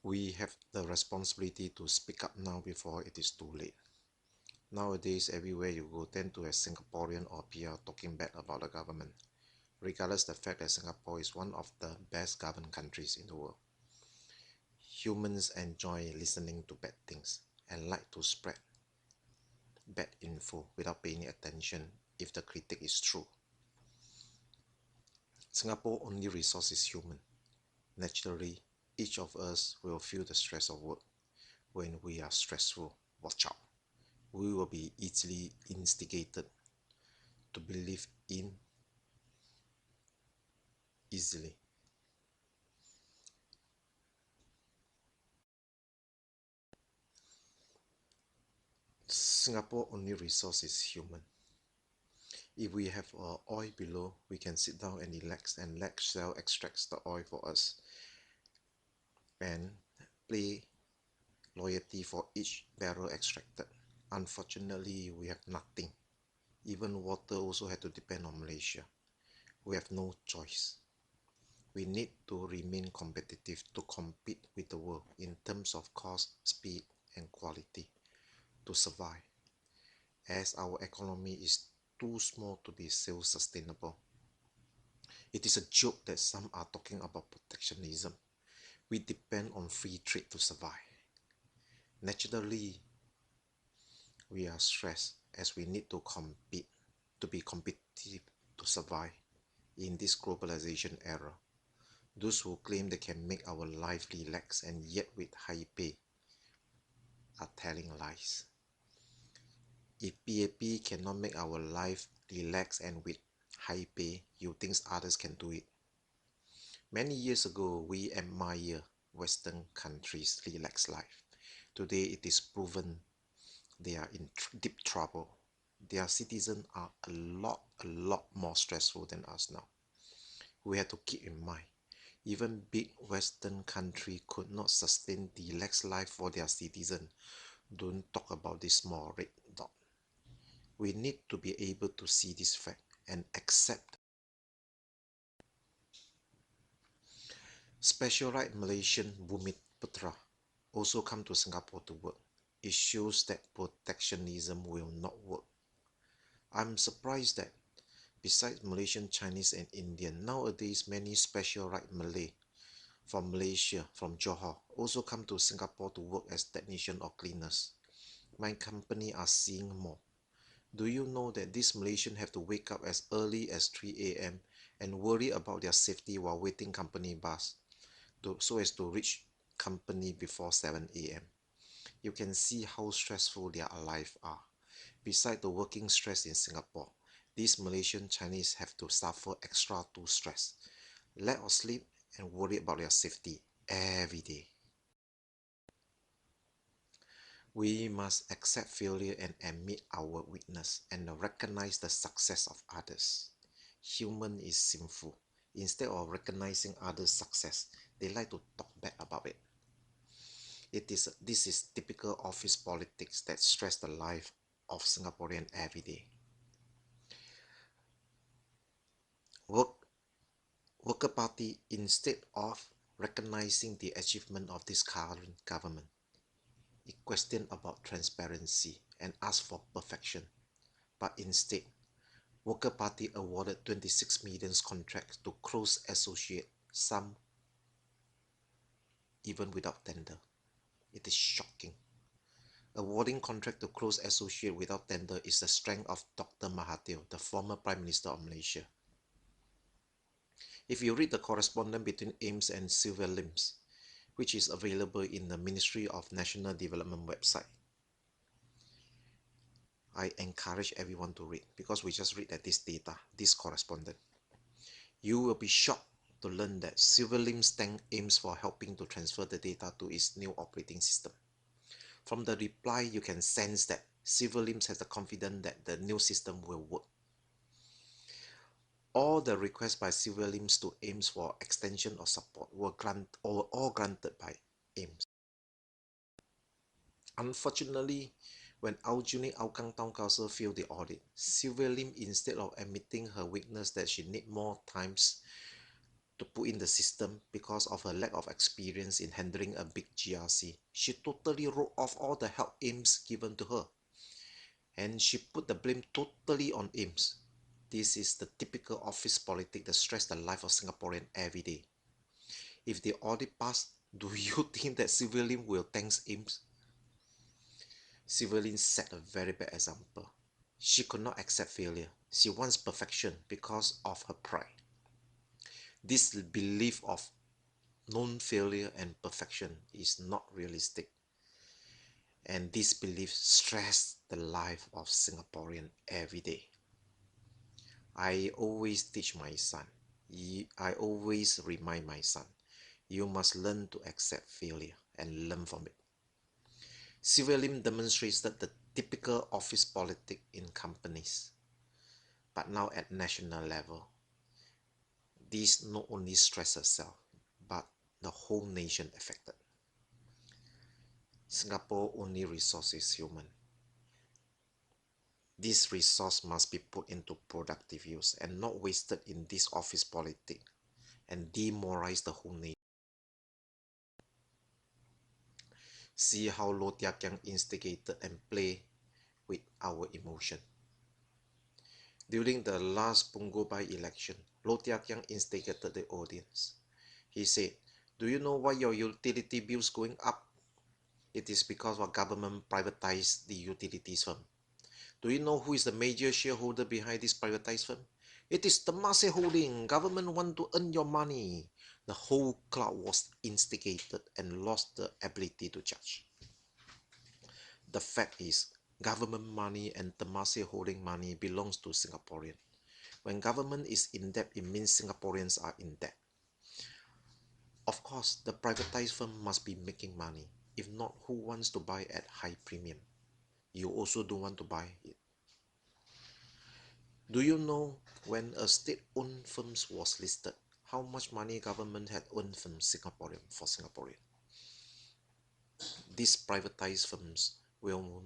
We have the responsibility to speak up now before it is too late. Nowadays, everywhere you go, tend to have Singaporean or PR talking bad about the government, regardless the fact that Singapore is one of the best governed countries in the world. Humans enjoy listening to bad things and like to spread bad info without paying attention if the critic is true. Singapore's only resource is human. Naturally, each of us will feel the stress of work. When we are stressful, watch out. We will be easily instigated to believe in easily. Singapore only resource is human. If we have oil below, we can sit down and relax and let Shell extracts the oil for us and pay loyalty for each barrel extracted. Unfortunately, we have nothing. Even water also had to depend on Malaysia. We have no choice. We need to remain competitive to compete with the world in terms of cost, speed, and quality to survive, as our economy is too small to be self-sustainable. It is a joke that some are talking about protectionism. We depend on free trade to survive. Naturally, we are stressed as we need to compete, to be competitive to survive in this globalization era. Those who claim they can make our life relax and yet with high pay are telling lies. If PAP cannot make our life relax and with high pay, you think others can do it? Many years ago, we admire Western countries' relaxed life. Today, it is proven they are in deep trouble. Their citizens are a lot more stressful than us now. We have to keep in mind, even big Western country could not sustain the relaxed life for their citizens. Don't talk about this small red dot. We need to be able to see this fact and accept. Special right Malaysian Bumi Putra also come to Singapore to work. It shows that protectionism will not work. I'm surprised that besides Malaysian, Chinese and Indian, nowadays many special right Malay from Malaysia, from Johor, also come to Singapore to work as technician or cleaners. My company are seeing more. Do you know that these Malaysians have to wake up as early as 3 a.m. and worry about their safety while waiting company bus so as to reach company before 7 a.m. You can see how stressful their lives are. Besides the working stress in Singapore, these Malaysian Chinese have to suffer extra two stress, lack of sleep and worry about their safety every day. We must accept failure and admit our weakness and recognize the success of others. Human is sinful. Instead of recognizing others' success, they like to talk bad about it. This is typical office politics that stress the life of Singaporean every day. Worker Party, instead of recognizing the achievement of this current government, it questioned about transparency and asked for perfection. But instead, Worker Party awarded 26 million contracts to close associate, some even without tender. It is shocking. Awarding contract to close associate without tender is the strength of Dr. Mahathir, the former Prime Minister of Malaysia. If you read the correspondence between AIMS and Silver Limbs, which is available in the Ministry of National Development website, I encourage everyone to read because we just read at this data, this correspondence. You will be shocked to learn that Silver Limbs thank AIMS for helping to transfer the data to its new operating system. From the reply, you can sense that Silver Limbs has the confidence that the new system will work. All the requests by Silver Limbs to AIMS for extension or support were all granted by AIMS. Unfortunately, when Aljunied Hougang Town Council failed the audit, Silver Lim, instead of admitting her weakness that she need more times, to put in the system because of her lack of experience in handling a big GRC. She totally wrote off all the help AIMS given to her. And she put the blame totally on AIMS. This is the typical office politics that stress the life of Singaporean every day. If the audit passed, do you think that Sylvia Lim will thank AIMS? Sylvia Lim set a very bad example. She could not accept failure. She wants perfection because of her pride. This belief of non-failure and perfection is not realistic. And this belief stresses the life of Singaporean every day. I always teach my son. I always remind my son, you must learn to accept failure and learn from it. Sylvia Lim demonstrated the typical office politics in companies, but now at national level. This not only stress herself, but the whole nation affected. Singapore only resource is human. This resource must be put into productive use and not wasted in this office politics and demoralize the whole nation. See how Low Tia Kiang instigated and played with our emotion. During the last Punggol by-election, Low Tia Kiang instigated the audience. He said, do you know why your utility bills going up? It is because our government privatized the utilities firm. Do you know who is the major shareholder behind this privatized firm? It is Temasek Holding. Government want to earn your money. The whole crowd was instigated and lost the ability to judge. The fact is, government money and Temasek Holding money belongs to Singaporean. When government is in debt, it means Singaporeans are in debt. Of course, the privatized firm must be making money. If not, who wants to buy at high premium? You also don't want to buy it. Do you know when a state-owned firm was listed, how much money government had earned from Singaporean for Singaporean? These privatized firms will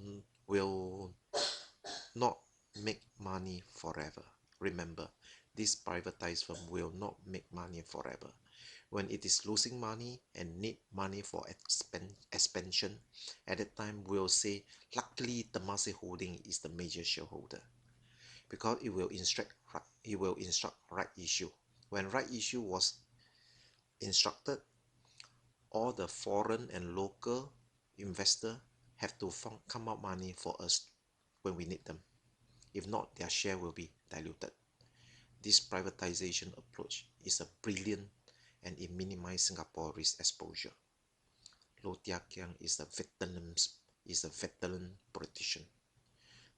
not make money forever. Remember, this privatized firm will not make money forever. When it is losing money and need money for expansion, at that time we'll say, luckily Temasek Holding is the major shareholder, because it will instruct right issue. When right issue was instructed, all the foreign and local investor have to come out money for us when we need them. If not, their share will be diluted. This privatization approach is a brilliant and it minimizes Singapore risk exposure. Low Tia Kiang is a veteran politician.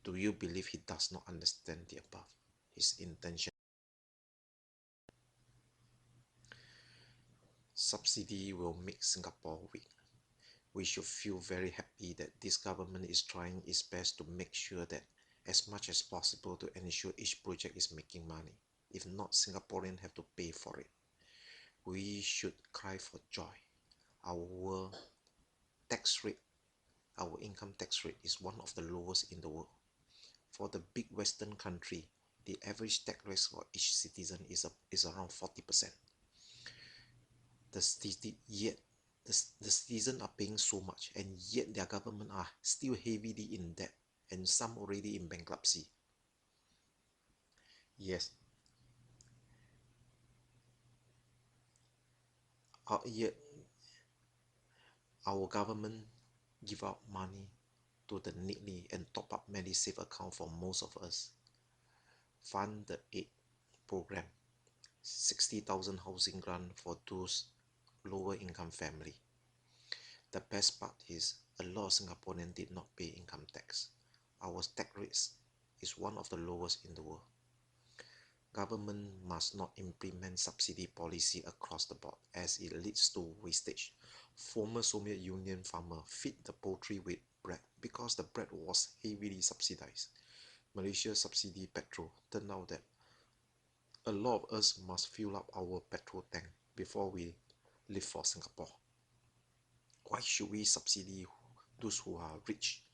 Do you believe he does not understand the above? His intention. Subsidy will make Singapore weak. We should feel very happy that this government is trying its best to make sure that as much as possible to ensure each project is making money. If not, Singaporeans have to pay for it. We should cry for joy. Our tax rate, our income tax rate is one of the lowest in the world. For the big Western country, the average tax rate for each citizen is around 40%. The citizens are paying so much, and yet their government are still heavily in debt, and some already in bankruptcy. Yes. Yet our government give out money to the needy and top up MediSave account for most of us. Fund the aid program, 60,000 housing grant for those lower income family. The best part is a lot of Singaporeans did not pay income tax. Our tax rates is one of the lowest in the world. Government must not implement subsidy policy across the board as it leads to wastage. Former Soviet Union farmer feed the poultry with bread because the bread was heavily subsidized. Malaysia subsidy petrol. Turned out that a lot of us must fill up our petrol tank before we leave for Singapore. Why should we subsidy those who are rich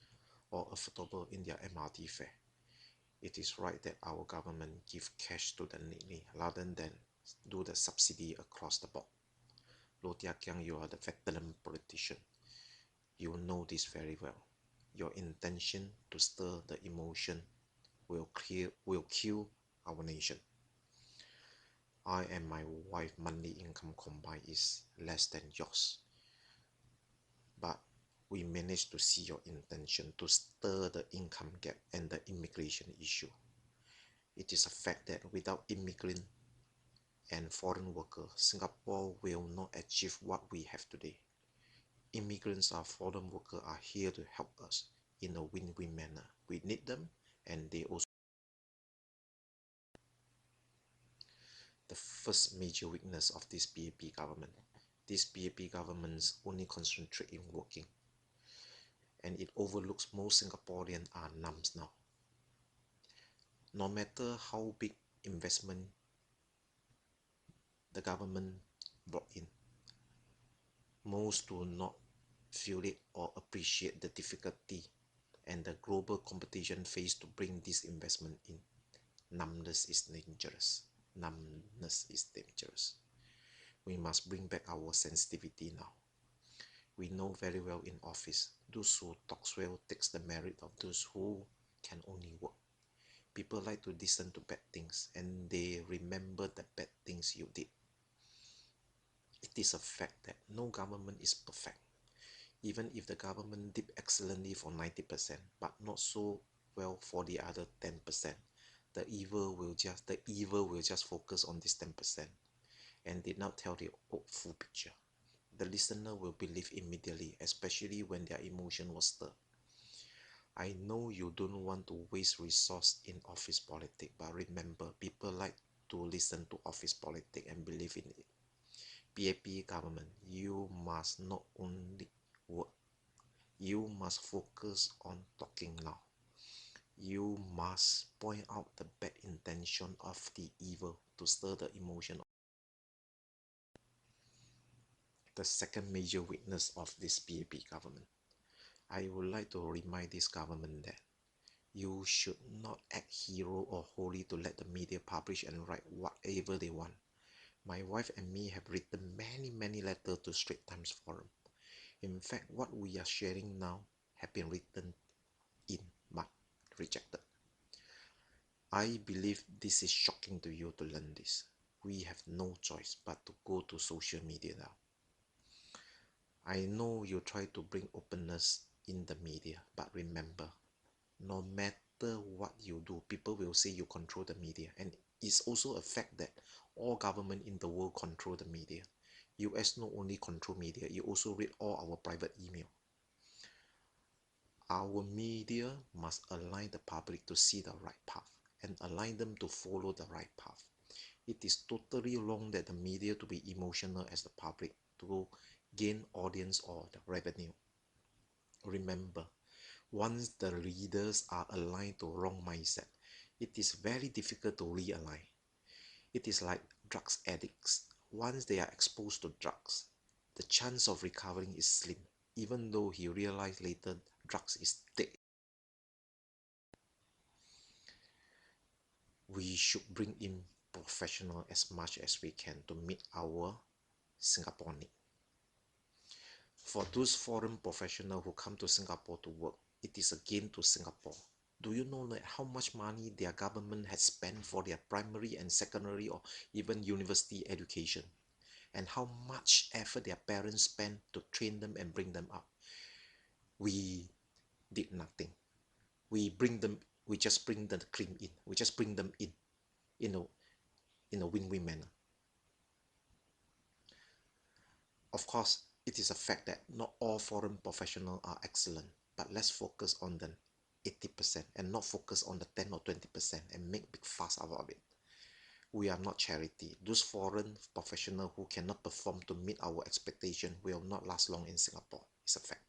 or affordable in their MRT fare? It is right that our government give cash to the needy rather than do the subsidy across the board. Low Tia Kiang, you are the veteran politician. You know this very well. Your intention to stir the emotion will kill our nation. I and my wife monthly income combined is less than yours. But we managed to see your intention to stir the income gap and the immigration issue. It is a fact that without immigrant and foreign workers, Singapore will not achieve what we have today. Immigrants or foreign workers are here to help us in a win-win manner. We need them, and they also. The first major weakness of this PAP government. This PAP government's only concentrate in working, and it overlooks most Singaporeans are numbs now. No matter how big investment the government brought in, most do not feel it or appreciate the difficulty and the global competition faced to bring this investment in. Numbness is dangerous. Numbness is dangerous. We must bring back our sensitivity now. We know very well in office, those who talks well takes the merit of those who can only work. People like to listen to bad things and they remember the bad things you did. It is a fact that no government is perfect. Even if the government did excellently for 90%, but not so well for the other 10%, the evil will just focus on this 10% and did not tell the full picture. The listener will believe immediately, especially when their emotion was stirred. I know you don't want to waste resource in office politics, but remember, people like to listen to office politics and believe in it. PAP government, you must not only work, you must focus on talking now. You must point out the bad intention of the evil to stir the emotion. The second major weakness of this PAP government. I would like to remind this government that you should not act hero or holy to let the media publish and write whatever they want. My wife and me have written many letters to Straits Times Forum. In fact, what we are sharing now have been written in but rejected. I believe this is shocking to you to learn this. We have no choice but to go to social media now. I know you try to bring openness in the media, but remember, no matter what you do, people will say you control the media. And it's also a fact that all government in the world control the media. US not only control media, you also read all our private email. Our media must align the public to see the right path and align them to follow the right path. It is totally wrong that the media to be emotional as the public to gain audience or the revenue. Remember, once the leaders are aligned to wrong mindset, it is very difficult to realign. It is like drugs addicts. Once they are exposed to drugs, the chance of recovering is slim, even though he realized later drugs is dead. We should bring in professional as much as we can to meet our Singapore need. For those foreign professionals who come to Singapore to work, it is a gain to Singapore. Do you know that how much money their government has spent for their primary and secondary or even university education? And how much effort their parents spent to train them and bring them up? We did nothing. We just bring the cream in. We just bring them in a win-win manner. Of course, it is a fact that not all foreign professionals are excellent, but let's focus on the 80% and not focus on the 10 or 20% and make big fuss about it. We are not charity. Those foreign professionals who cannot perform to meet our expectation will not last long in Singapore. It's a fact.